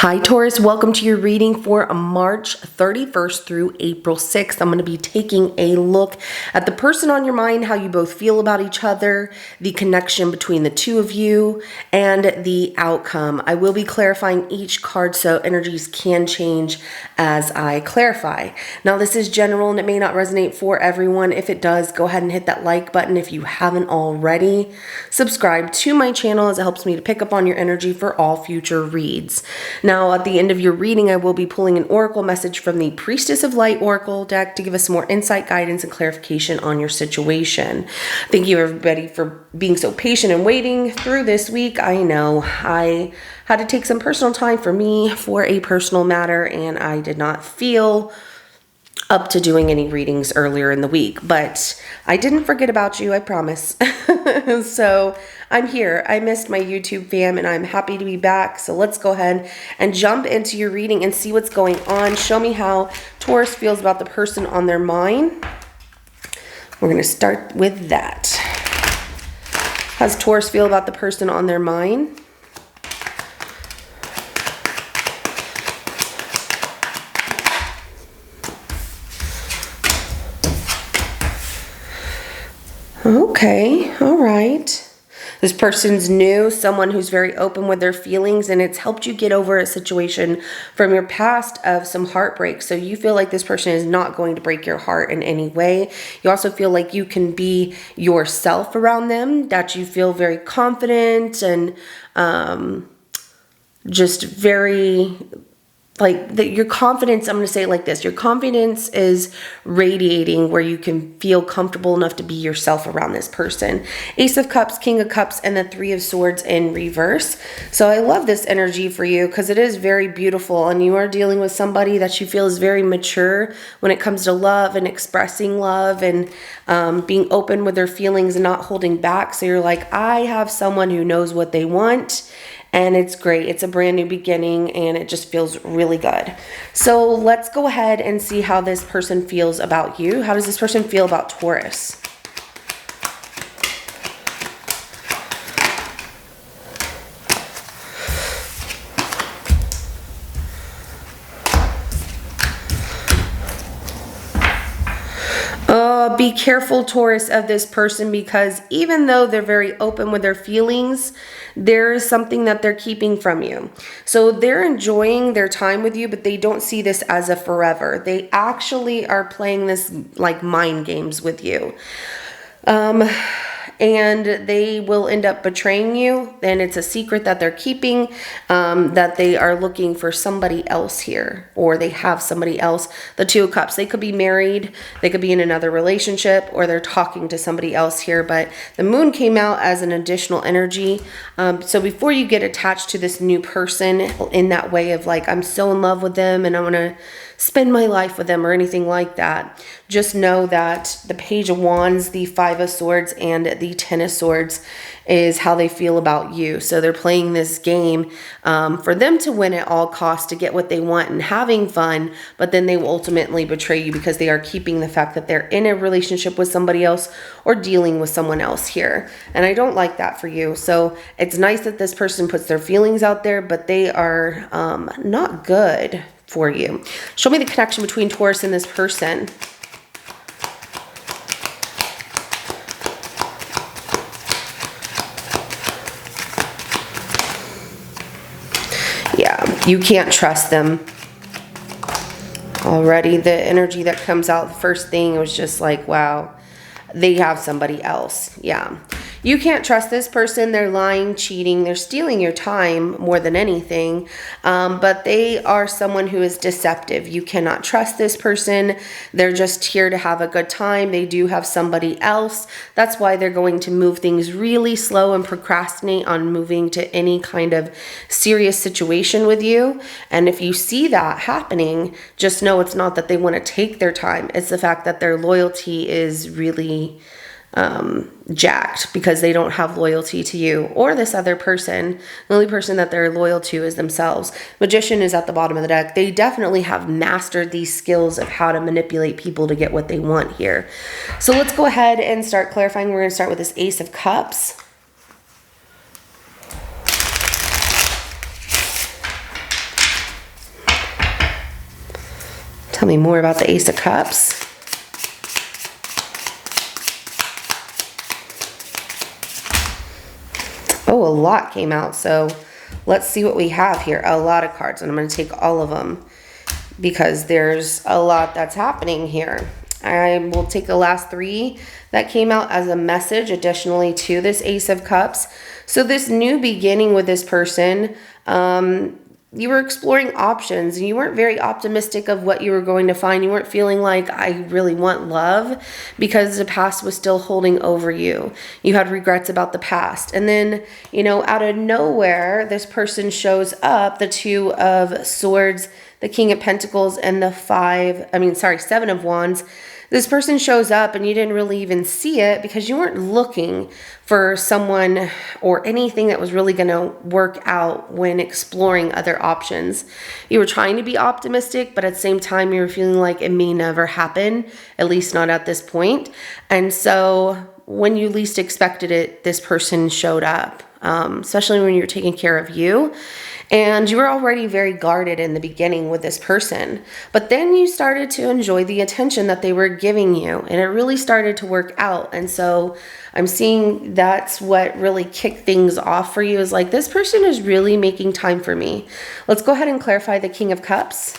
Hi Taurus, welcome to your reading for March 31st through April 6th. I'm going to be taking a look at the person on your mind, how you both feel about each other, the connection between the two of you, and the outcome. I will be clarifying each card, so energies can change as I clarify. Now this is general and it may not resonate for everyone. If it does, go ahead and hit that like button if you haven't already. Subscribe to my channel as it helps me to pick up on your energy for all future reads. Now, at the end of your reading, I will be pulling an oracle message from the Priestess of Light Oracle deck to give us more insight, guidance, and clarification on your situation. Thank you, everybody, for being so patient and waiting through this week. I know I had to take some personal time for me for a personal matter, and I did not feel up to doing any readings earlier in the week, but I didn't forget about you, I promise. So I'm here. I missed my YouTube fam and I'm happy to be back. So let's go ahead and jump into your reading and see what's going on. Show me how Taurus feels about the person on their mind. We're going to start with that. How does Taurus feel about the person on their mind? Okay, all right. This person's new, someone who's very open with their feelings, and it's helped you get over a situation from your past of some heartbreak. So you feel like this person is not going to break your heart in any way. You also feel like you can be yourself around them, that you feel very confident and just very... your confidence, I'm going to say it like this. Your confidence is radiating where you can feel comfortable enough to be yourself around this person. Ace of Cups, King of Cups, and the Three of Swords in reverse. So I love this energy for you because it is very beautiful, and you are dealing with somebody that you feel is very mature when it comes to love and expressing love and being open with their feelings and not holding back. So you're like, I have someone who knows what they want. And it's great. It's a brand new beginning and it just feels really good. So let's go ahead and see how this person feels about you. How does this person feel about Taurus? Be careful, Taurus, of this person, because even though they're very open with their feelings, there is something that they're keeping from you. So they're enjoying their time with you, but they don't see this as a forever. They actually are playing this like mind games with you. And they will end up betraying you, and it's a secret that they're keeping, that they are looking for somebody else here, or they have somebody else. The Two of Cups, they could be married, they could be in another relationship, or they're talking to somebody else here, but the moon came out as an additional energy. So before you get attached to this new person in that way of like, I'm so in love with them and I want to spend my life with them or anything like that, just know that the Page of Wands, the Five of Swords, and the Ten of Swords is how they feel about you. So they're playing this game for them to win at all costs, to get what they want and having fun, but then they will ultimately betray you because they are keeping the fact that they're in a relationship with somebody else or dealing with someone else here. And I don't like that for you. So it's nice that this person puts their feelings out there, but they are not good for you. Show me the connection between Taurus and this person. Yeah, you can't trust them. Already the energy that comes out, the first thing was just like, wow, they have somebody else. Yeah. You can't trust this person. They're lying, cheating, they're stealing your time more than anything. But they are someone who is deceptive. You cannot trust this person. They're just here to have a good time. They do have somebody else. That's why they're going to move things really slow and procrastinate on moving to any kind of serious situation with you. And if you see that happening, just know it's not that they want to take their time. It's the fact that their loyalty is really jacked because they don't have loyalty to you or this other person. The only person that they're loyal to is themselves. Magician is at the bottom of the deck. They definitely have mastered these skills of how to manipulate people to get what they want here. So let's go ahead and start clarifying. We're going to start with this Ace of Cups. Tell me more about the Ace of Cups. Oh, a lot came out. So let's see what we have here. A lot of cards, and I'm going to take all of them because there's a lot that's happening here. I will take the last 3 that came out as a message additionally to this Ace of Cups. So this new beginning with this person, you were exploring options and you weren't very optimistic of what you were going to find. You weren't feeling like, I really want love, because the past was still holding over you. You had regrets about the past. And then, you know, out of nowhere, this person shows up, the 2 of Swords, the King of Pentacles, and the 7 of Wands. This person shows up and you didn't really even see it because you weren't looking for someone or anything that was really going to work out when exploring other options. You were trying to be optimistic, but at the same time you were feeling like it may never happen, at least not at this point. And so when you least expected it, this person showed up, especially when you're taking care of you. And you were already very guarded in the beginning with this person. But then you started to enjoy the attention that they were giving you. And it really started to work out. And so I'm seeing that's what really kicked things off for you, is like, this person is really making time for me. Let's go ahead and clarify the King of Cups.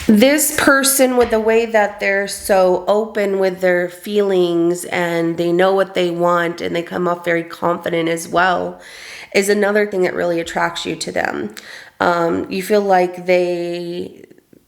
This person, with the way that they're so open with their feelings and they know what they want and they come off very confident as well, is another thing that really attracts you to them. You feel like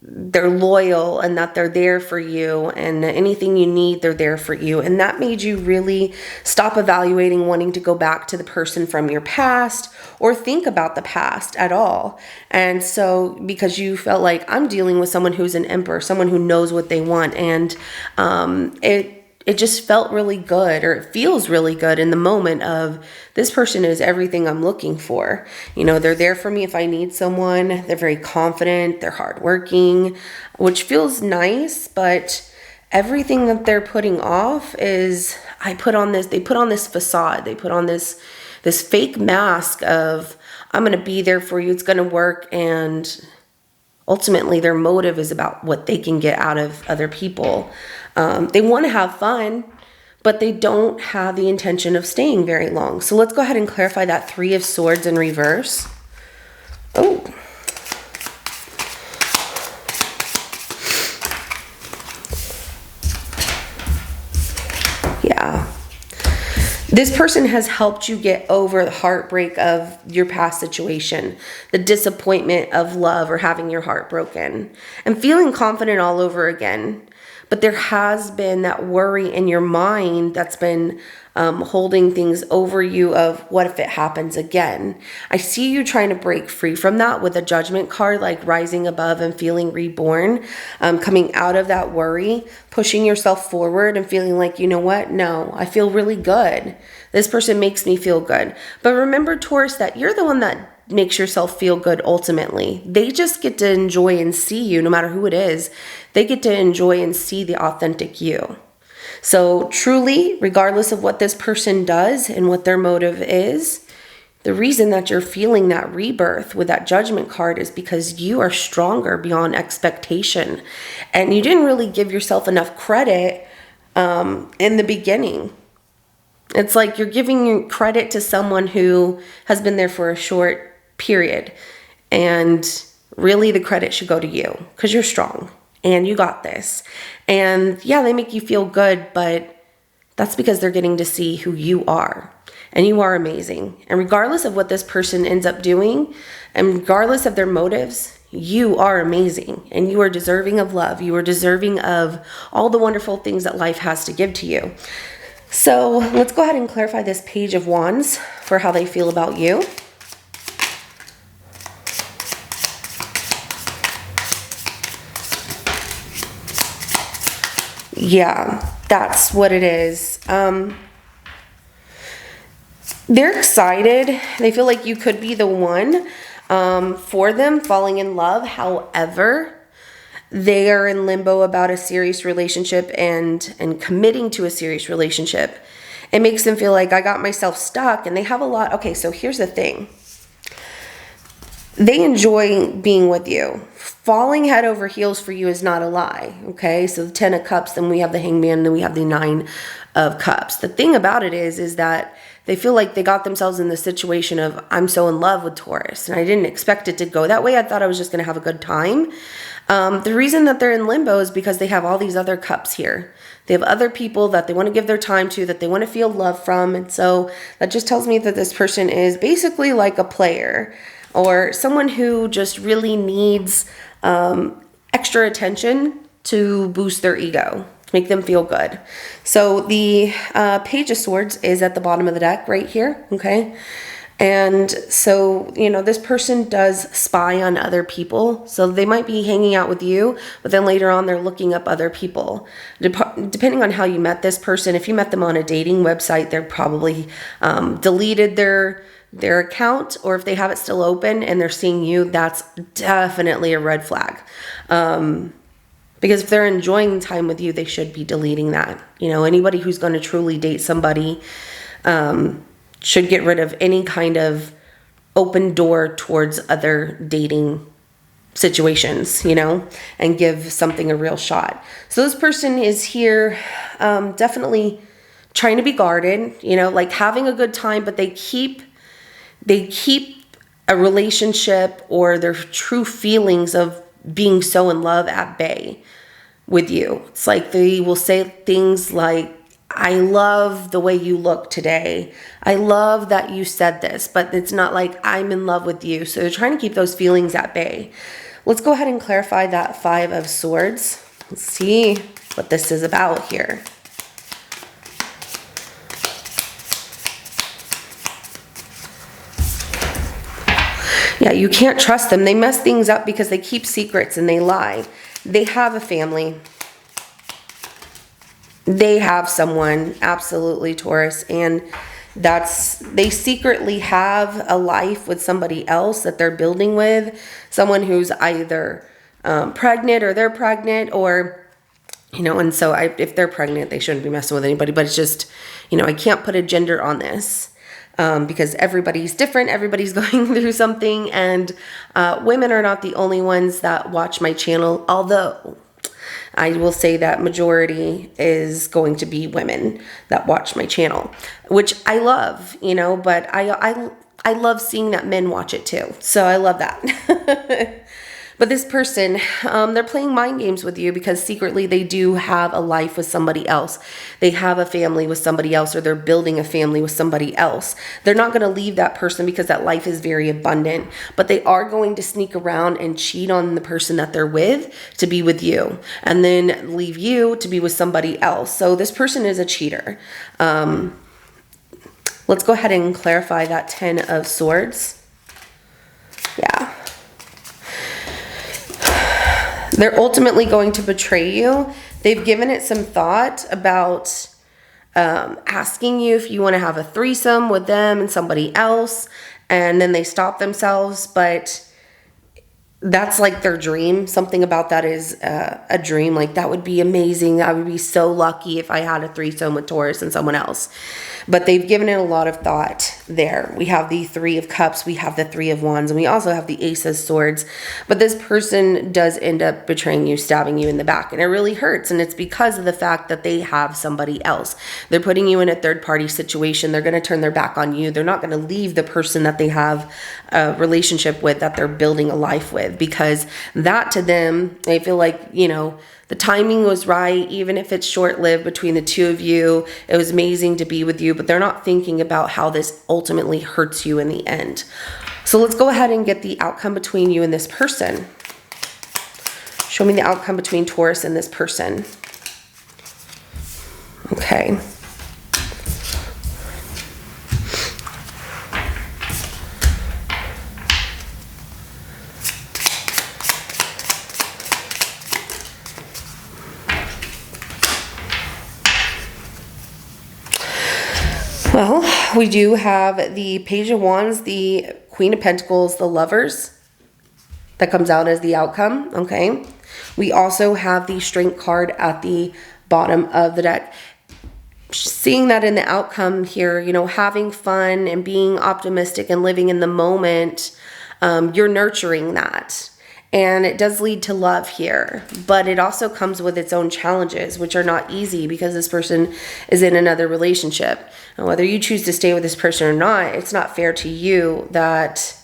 they're loyal and that they're there for you, and anything you need, they're there for you. And that made you really stop evaluating wanting to go back to the person from your past or think about the past at all. And so because you felt like, I'm dealing with someone who's an emperor, someone who knows what they want, and it just felt really good, or it feels really good in the moment of, this person is everything I'm looking for. You know, they're there for me if I need someone. They're very confident. They're hardworking, which feels nice. But everything that they're putting off is, they put on this facade. They put on this fake mask of, I'm going to be there for you. It's going to work. And ultimately their motive is about what they can get out of other people. They want to have fun, but they don't have the intention of staying very long. So let's go ahead and clarify that 3 of Swords in reverse. Oh. Yeah. This person has helped you get over the heartbreak of your past situation, the disappointment of love or having your heart broken, and feeling confident all over again. But there has been that worry in your mind that's been holding things over you of, what if it happens again? I see you trying to break free from that with a Judgment card, like rising above and feeling reborn, coming out of that worry, pushing yourself forward and feeling like, you know what? No, I feel really good. This person makes me feel good. But remember, Taurus, that you're the one that makes yourself feel good ultimately. They just get to enjoy and see you, no matter who it is. They get to enjoy and see the authentic you. So truly, regardless of what this person does and what their motive is, the reason that you're feeling that rebirth with that Judgment card is because you are stronger beyond expectation. And you didn't really give yourself enough credit in the beginning. It's like you're giving credit to someone who has been there for a short period. And really the credit should go to you because you're strong and you got this. And yeah, they make you feel good, but that's because they're getting to see who you are. And you are amazing. And regardless of what this person ends up doing, and regardless of their motives, you are amazing. And you are deserving of love. You are deserving of all the wonderful things that life has to give to you. So let's go ahead and clarify this Page of Wands for how they feel about you. Yeah, that's what it is. They're excited. They feel like you could be the one for them, falling in love. However, they are in limbo about a serious relationship and committing to a serious relationship. It makes them feel like I got myself stuck, and they have a lot. Okay, so here's the thing. They enjoy being with you. Falling head over heels for you is not a lie, okay? So the 10 of Cups, then we have the Hangman, then we have the 9 of Cups. The thing about it is that they feel like they got themselves in the situation of, I'm so in love with Taurus, and I didn't expect it to go that way. I thought I was just going to have a good time. The reason that they're in limbo is because they have all these other cups here. They have other people that they want to give their time to, that they want to feel love from. And so that just tells me that this person is basically like a player, or someone who just really needs extra attention to boost their ego, to make them feel good. So the Page of Swords is at the bottom of the deck right here, okay? And so, you know, this person does spy on other people. So they might be hanging out with you, but then later on they're looking up other people. Depending on how you met this person, if you met them on a dating website, they're probably deleted their account, or if they have it still open and they're seeing you, that's definitely a red flag. Because if they're enjoying time with you, they should be deleting that. You know, anybody who's going to truly date somebody should get rid of any kind of open door towards other dating situations, you know, and give something a real shot. So this person is here definitely trying to be guarded, you know, like having a good time, but they keep a relationship or their true feelings of being so in love at bay with you. It's like they will say things like, I love the way you look today. I love that you said this, but it's not like I'm in love with you. So they're trying to keep those feelings at bay. Let's go ahead and clarify that 5 of Swords. Let's see what this is about here. Yeah, you can't trust them. They mess things up because they keep secrets and they lie. They have a family. They have someone, absolutely, Taurus, and they secretly have a life with somebody else that they're building with, someone who's either pregnant or they're pregnant, or, you know, and so if they're pregnant, they shouldn't be messing with anybody, but it's just, you know, I can't put a gender on this. Because everybody's different, everybody's going through something, and women are not the only ones that watch my channel, although I will say that majority is going to be women that watch my channel, which I love, you know, but I love seeing that men watch it too, so I love that. But this person, they're playing mind games with you because secretly they do have a life with somebody else. They have a family with somebody else, or they're building a family with somebody else. They're not going to leave that person because that life is very abundant, but they are going to sneak around and cheat on the person that they're with to be with you, and then leave you to be with somebody else. So this person is a cheater. Let's go ahead and clarify that 10 of Swords. Yeah. They're ultimately going to betray you. They've given it some thought about asking you if you want to have a threesome with them and somebody else, and then they stop themselves, but that's like their dream. Something about that is a dream. Like, that would be amazing. I would be so lucky if I had a threesome with Taurus and someone else. But they've given it a lot of thought there. We have the 3 of Cups, we have the 3 of Wands, and we also have the Ace of Swords. But this person does end up betraying you, stabbing you in the back, and it really hurts. And it's because of the fact that they have somebody else. They're putting you in a third-party situation. They're going to turn their back on you. They're not going to leave the person that they have a relationship with, that they're building a life with, because that to them, they feel like, you know, the timing was right, even if it's short-lived between the two of you. It was amazing to be with you, but they're not thinking about how this ultimately hurts you in the end. So let's go ahead and get the outcome between you and this person. Show me the outcome between Taurus and this person. Okay. Well, we do have the Page of Wands, the Queen of Pentacles, the Lovers. that comes out as the outcome, okay? We also have the Strength card at the bottom of the deck. Seeing that in the outcome here, you know, having fun and being optimistic and living in the moment, you're nurturing that. And it does lead to love here, but it also comes with its own challenges, which are not easy because this person is in another relationship. And whether you choose to stay with this person or not, it's not fair to you that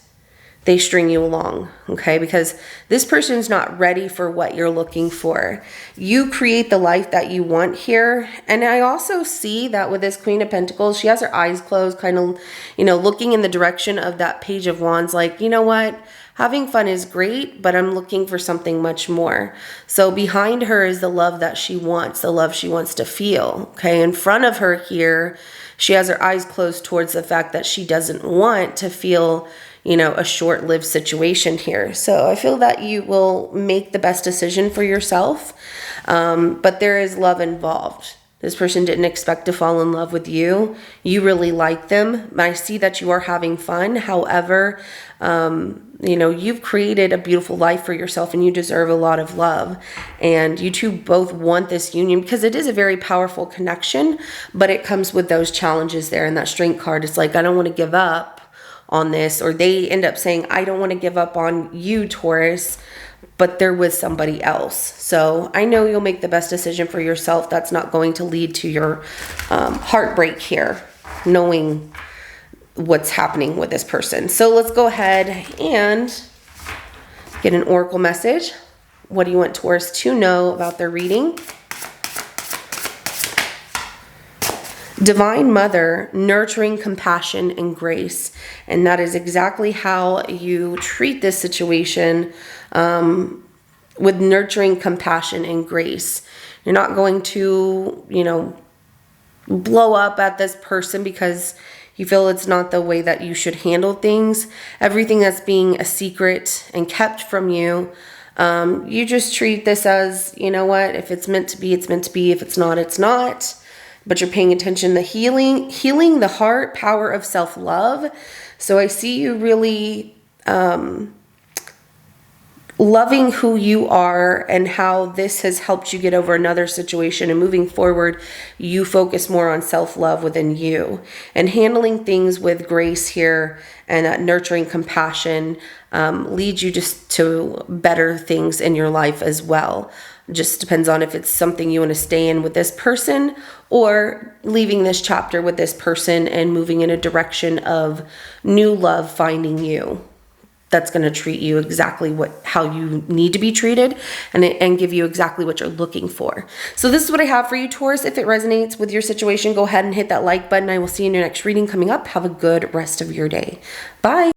they string you along, okay? Because this person's not ready for what you're looking for. You create the life that you want here. And I also see that with this Queen of Pentacles, she has her eyes closed, kind of, you know, looking in the direction of that Page of Wands, like, you know what? Having fun is great, but I'm looking for something much more. So behind her is the love that she wants, the love she wants to feel, okay? In front of her here, she has her eyes closed towards the fact that she doesn't want to feel, you know, a short-lived situation here. So I feel that you will make the best decision for yourself, but there is love involved. This person didn't expect to fall in love with you. You really like them. I see that you are having fun. However, you know, you've created a beautiful life for yourself and you deserve a lot of love. And you two both want this union because it is a very powerful connection, but it comes with those challenges there. And that Strength card is like, I don't want to give up on this, or they end up saying, I don't want to give up on you, Taurus, but they're with somebody else. So I know you'll make the best decision for yourself. That's not going to lead to your heartbreak here, knowing what's happening with this person. So let's go ahead and get an oracle message. What do you want Taurus to know about their reading? Divine Mother, nurturing compassion and grace. And that is exactly how you treat this situation, with nurturing compassion and grace. You're not going to, you know, blow up at this person because you feel it's not the way that you should handle things. Everything that's being a secret and kept from you, you just treat this as, you know what, if it's meant to be, it's meant to be. If it's not, it's not. But you're paying attention to healing the heart, power of self-love. So I see you really loving who you are and how this has helped you get over another situation. And moving forward, you focus more on self-love within you and handling things with grace here, and that nurturing compassion leads you just to better things in your life as well. Just depends on if it's something you want to stay in with this person or leaving this chapter with this person and moving in a direction of new love finding you. That's going to treat you exactly how you need to be treated and give you exactly what you're looking for. So this is what I have for you, Taurus. If it resonates with your situation, go ahead and hit that like button. I will see you in your next reading coming up. Have a good rest of your day. Bye.